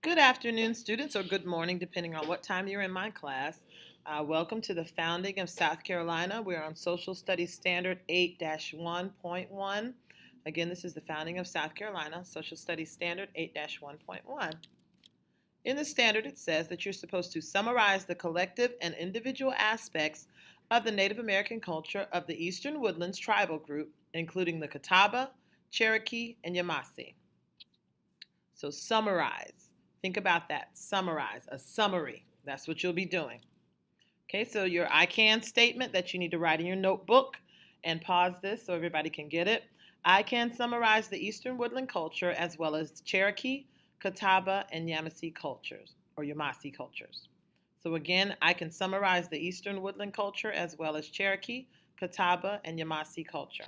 Good afternoon, students, or good morning, depending on what time you're in my class. Welcome to the Founding of South Carolina. We're on Social Studies Standard 8-1.1. Again, this is the Founding of South Carolina, Social Studies Standard 8-1.1. In the standard, it says that you're supposed to summarize the collective and individual aspects of the Native American culture of the Eastern Woodlands tribal group, including the Catawba, Cherokee, and Amasi. So summarize. Think about that. Summarize. A summary. That's what you'll be doing. Okay, so your I can statement that you need to write in your notebook, and pause this so everybody can get it. I can summarize the Eastern Woodland culture as well as Cherokee, Catawba, and Amasi cultures, or Amasi cultures. So again, I can summarize the Eastern Woodland culture as well as Cherokee, Catawba, and Amasi culture.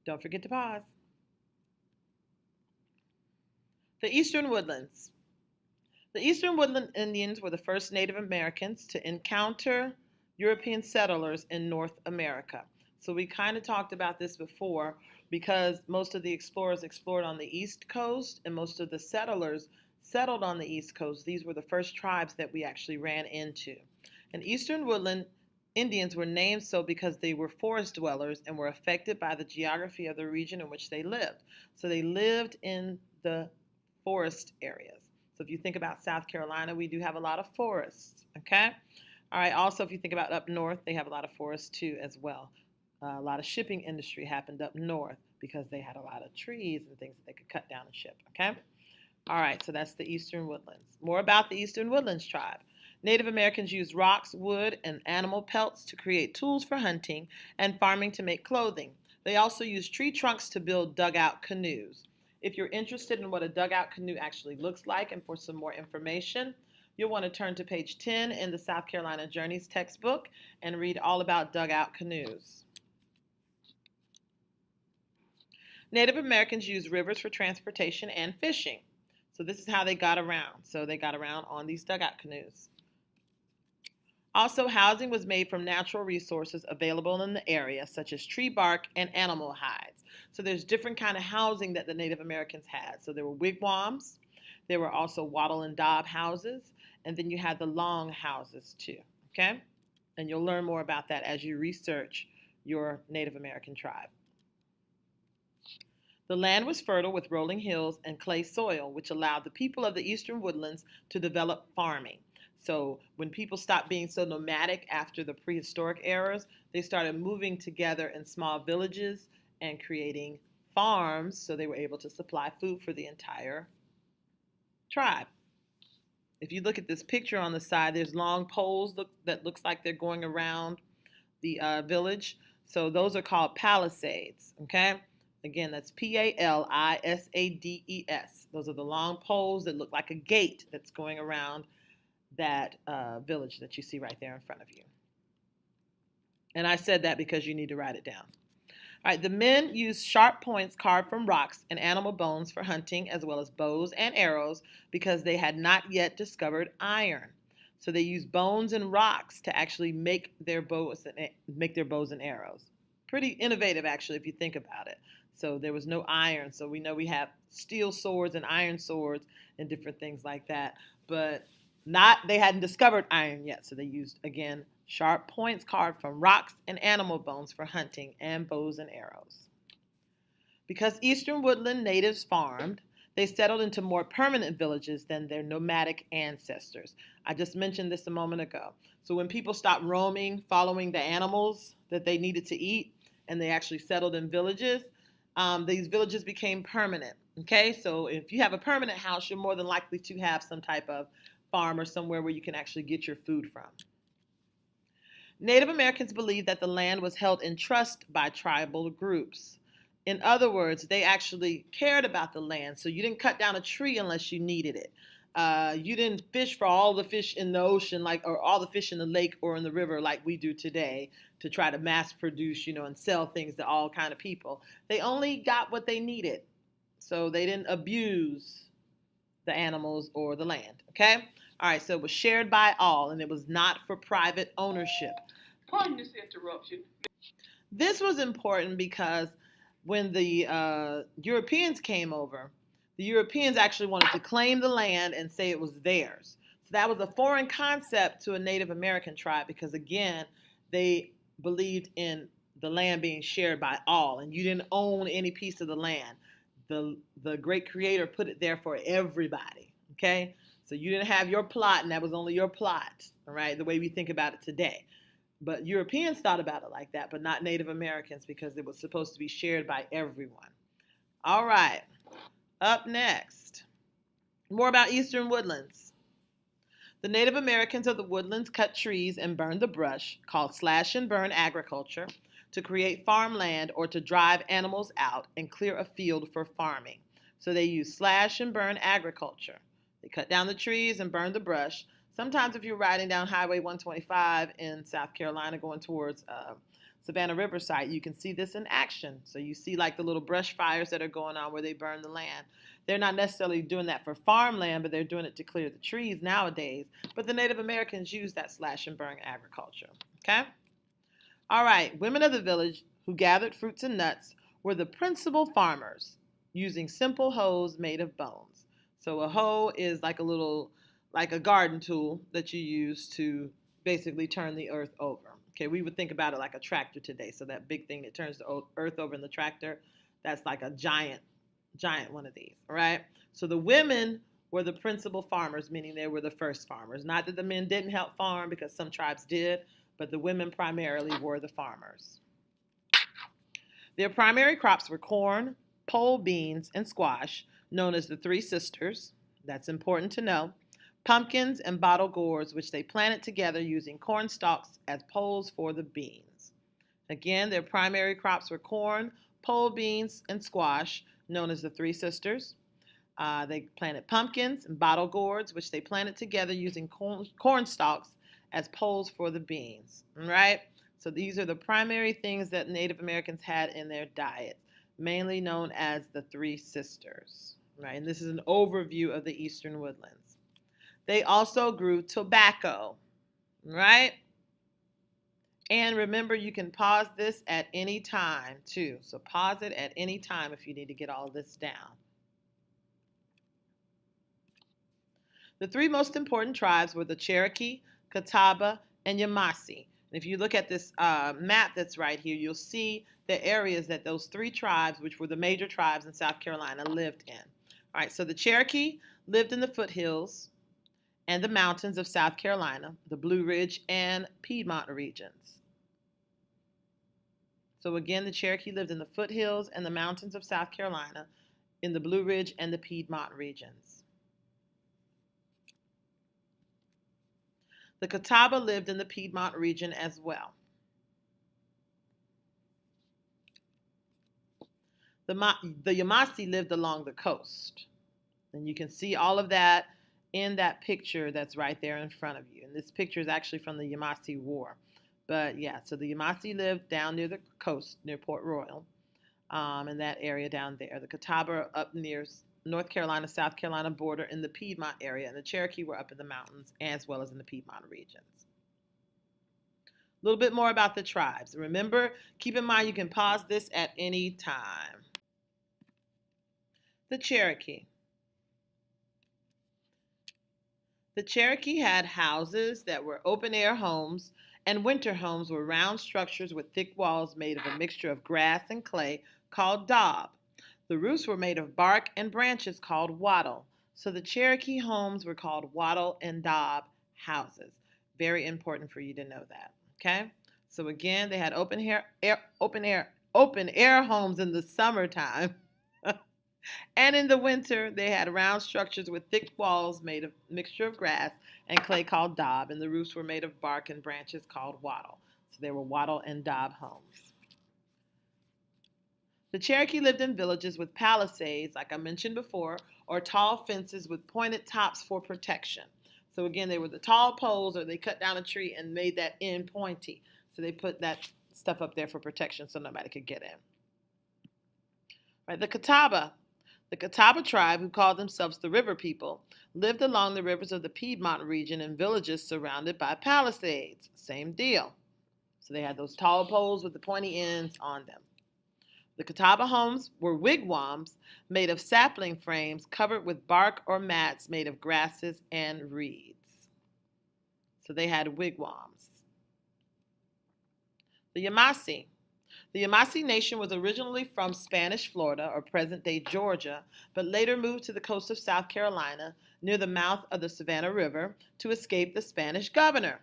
Don't forget to pause. The Eastern Woodlands. The Eastern Woodland Indians were the first Native Americans to encounter European settlers in North America. So we kind of talked about this before because most of the explorers explored on the East Coast and most of the settlers settled on the East Coast. These were the first tribes that we actually ran into. And Eastern Woodland Indians were named so because they were forest dwellers and were affected by the geography of the region in which they lived. So they lived in the forest areas. So if you think about South Carolina, we do have a lot of forests, okay? All right, also if you think about up north, they have a lot of forests too as well. A lot of shipping industry happened up north because they had a lot of trees and things that they could cut down and ship, okay? All right, so that's the Eastern Woodlands. More about the Eastern Woodlands tribe. Native Americans used rocks, wood, and animal pelts to create tools for hunting and farming to make clothing. They also used tree trunks to build dugout canoes. If you're interested in what a dugout canoe actually looks like and for some more information, you'll want to turn to page 10 in the South Carolina Journeys textbook and read all about dugout canoes. Native Americans used rivers for transportation and fishing. So this is how they got around. So they got around on these dugout canoes. Also, housing was made from natural resources available in the area, such as tree bark and animal hides. So there's different kind of housing that the Native Americans had. So there were wigwams, there were also wattle and daub houses, and then you had the long houses too, okay? And you'll learn more about that as you research your Native American tribe. The land was fertile with rolling hills and clay soil, which allowed the people of the Eastern Woodlands to develop farming. So when people stopped being so nomadic after the prehistoric eras, they started moving together in small villages and creating farms so they were able to supply food for the entire tribe. If you look at this picture on the side, there's long poles that looks like they're going around the village. So those are called palisades, okay? Again, that's Palisades. Those are the long poles that look like a gate that's going around that village that you see right there in front of you. And I said that because you need to write it down. All right, the men used sharp points carved from rocks and animal bones for hunting, as well as bows and arrows, because they had not yet discovered iron. So they used bones and rocks to actually make their bows and arrows. Pretty innovative, actually, if you think about it. So there was no iron. So we know we have steel swords and iron swords and different things like that. But they hadn't discovered iron yet. So they used, again, sharp points carved from rocks and animal bones for hunting and bows and arrows. Because Eastern Woodland natives farmed, they settled into more permanent villages than their nomadic ancestors. I just mentioned this a moment ago. So when people stopped roaming, following the animals that they needed to eat, and they actually settled in villages, these villages became permanent. Okay, so if you have a permanent house, you're more than likely to have some type of farm or somewhere where you can actually get your food from. Native Americans believed that the land was held in trust by tribal groups. In other words, they actually cared about the land, so you didn't cut down a tree unless you needed it. You didn't fish for all the fish in the ocean, or all the fish in the lake or in the river like we do today to try to mass produce, and sell things to all kind of people. They only got what they needed, so they didn't abuse the animals or the land, okay? All right, so it was shared by all, and it was not for private ownership. Pardon this interruption. This was important because when the Europeans came over, The Europeans actually wanted to claim the land and say it was theirs. So that was a foreign concept to a Native American tribe because, again, they believed in the land being shared by all, and you didn't own any piece of the land. The great creator put it there for everybody, okay? So you didn't have your plot, and that was only your plot, all right, the way we think about it today. But Europeans thought about it like that, but not Native Americans because it was supposed to be shared by everyone. All right, up next, more about Eastern Woodlands. The Native Americans of the Woodlands cut trees and burned the brush, called slash and burn agriculture, to create farmland or to drive animals out and clear a field for farming. So they used slash and burn agriculture. They cut down the trees and burned the brush. Sometimes if you're riding down Highway 125 in South Carolina going towards Savannah Riverside, you can see this in action. So you see like the little brush fires that are going on where they burn the land. They're not necessarily doing that for farmland, but they're doing it to clear the trees nowadays. But the Native Americans use that slash and burn agriculture, okay? All right, women of the village who gathered fruits and nuts were the principal farmers using simple hoes made of bones. So a hoe is like a garden tool that you use to basically turn the earth over. Okay, we would think about it like a tractor today. So that big thing that turns the earth over in the tractor, that's like a giant one of these, all right? So the women were the principal farmers, meaning they were the first farmers. Not that the men didn't help farm because some tribes did, but the women primarily were the farmers. Their primary crops were corn, pole beans, and squash, known as the Three Sisters. That's important to know. Pumpkins and bottle gourds, which they planted together using corn stalks as poles for the beans. Again, their primary crops were corn, pole beans, and squash, known as the Three Sisters. They planted pumpkins and bottle gourds, which they planted together using corn stalks as poles for the beans, right? So these are the primary things that Native Americans had in their diet, mainly known as the Three Sisters, right? And this is an overview of the Eastern Woodlands. They also grew tobacco, right? And remember, you can pause this at any time, too. So pause it at any time if you need to get all this down. The three most important tribes were the Cherokee, Catawba, and Amasi. And if you look at this map that's right here, you'll see the areas that those three tribes, which were the major tribes in South Carolina, lived in. All right, so the Cherokee lived in the foothills and the mountains of South Carolina, the Blue Ridge and Piedmont regions. So again, the Cherokee lived in the foothills and the mountains of South Carolina, in the Blue Ridge and the Piedmont regions. The Catawba lived in the Piedmont region as well. The Amasi lived along the coast. And you can see all of that in that picture that's right there in front of you. And this picture is actually from the Amasi War. But yeah, so the Amasi lived down near the coast, near Port Royal, in that area down there. The Catawba up near North Carolina, South Carolina border in the Piedmont area, and the Cherokee were up in the mountains as well as in the Piedmont regions. A little bit more about the tribes. Remember, keep in mind you can pause this at any time. The Cherokee. The Cherokee had houses that were open-air homes, and winter homes were round structures with thick walls made of a mixture of grass and clay called daub. The roofs were made of bark and branches called wattle. So the Cherokee homes were called wattle and daub houses. Very important for you to know that, okay? So again, they had open air homes in the summertime. And in the winter, they had round structures with thick walls made of a mixture of grass and clay called daub, and the roofs were made of bark and branches called wattle. So they were wattle and daub homes. The Cherokee lived in villages with palisades, like I mentioned before, or tall fences with pointed tops for protection. So again, they were the tall poles, or they cut down a tree and made that end pointy. So they put that stuff up there for protection so nobody could get in. Right, the Catawba. The Catawba tribe, who called themselves the River People, lived along the rivers of the Piedmont region in villages surrounded by palisades. Same deal. So they had those tall poles with the pointy ends on them. The Catawba homes were wigwams made of sapling frames covered with bark or mats made of grasses and reeds. So they had wigwams. The Amasi. The Amasi Nation was originally from Spanish Florida, or present-day Georgia, but later moved to the coast of South Carolina near the mouth of the Savannah River to escape the Spanish governor.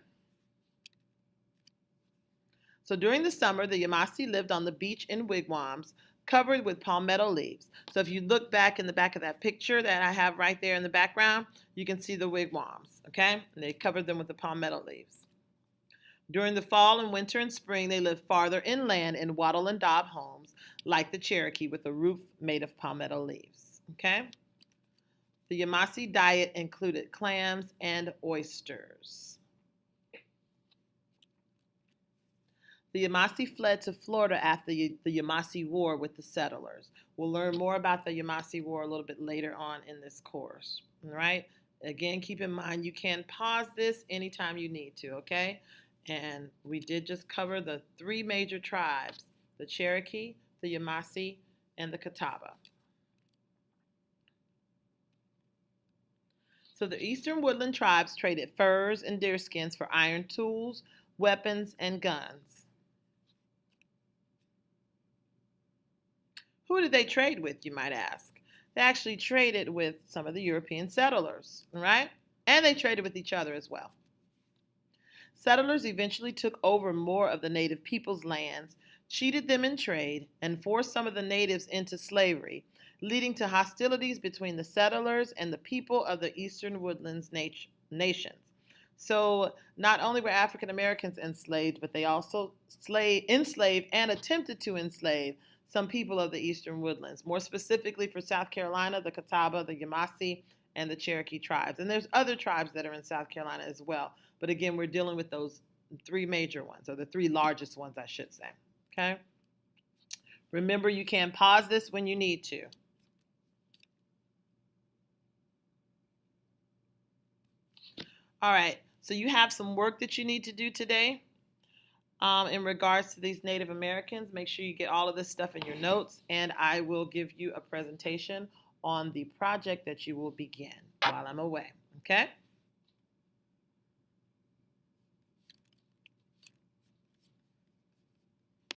So during the summer, the Amasi lived on the beach in wigwams covered with palmetto leaves. So if you look back in the back of that picture that I have right there in the background, you can see the wigwams, okay? And they covered them with the palmetto leaves. During the fall and winter and spring, they lived farther inland in wattle and daub homes, like the Cherokee, with a roof made of palmetto leaves. Okay? The Amasi diet included clams and oysters. The Amasi fled to Florida after the Amasi War with the settlers. We'll learn more about the Amasi War a little bit later on in this course. All right? Again, keep in mind you can pause this anytime you need to, okay? And we did just cover the three major tribes, the Cherokee, the Amasi, and the Catawba. So the Eastern Woodland tribes traded furs and deerskins for iron tools, weapons, and guns. Who did they trade with, you might ask? They actually traded with some of the European settlers, right? And they traded with each other as well. Settlers eventually took over more of the native people's lands, cheated them in trade, and forced some of the natives into slavery, leading to hostilities between the settlers and the people of the Eastern Woodlands nations. So not only were African Americans enslaved, but they also enslaved and attempted to enslave some people of the Eastern Woodlands, more specifically for South Carolina, the Catawba, the Amasi, and the Cherokee tribes. And there's other tribes that are in South Carolina as well. But again, we're dealing with those three major ones, or the three largest ones, I should say. Okay? Remember, you can pause this when you need to. All right, so you have some work that you need to do today in regards to these Native Americans. Make sure you get all of this stuff in your notes, and I will give you a presentation on the project that you will begin while I'm away. Okay?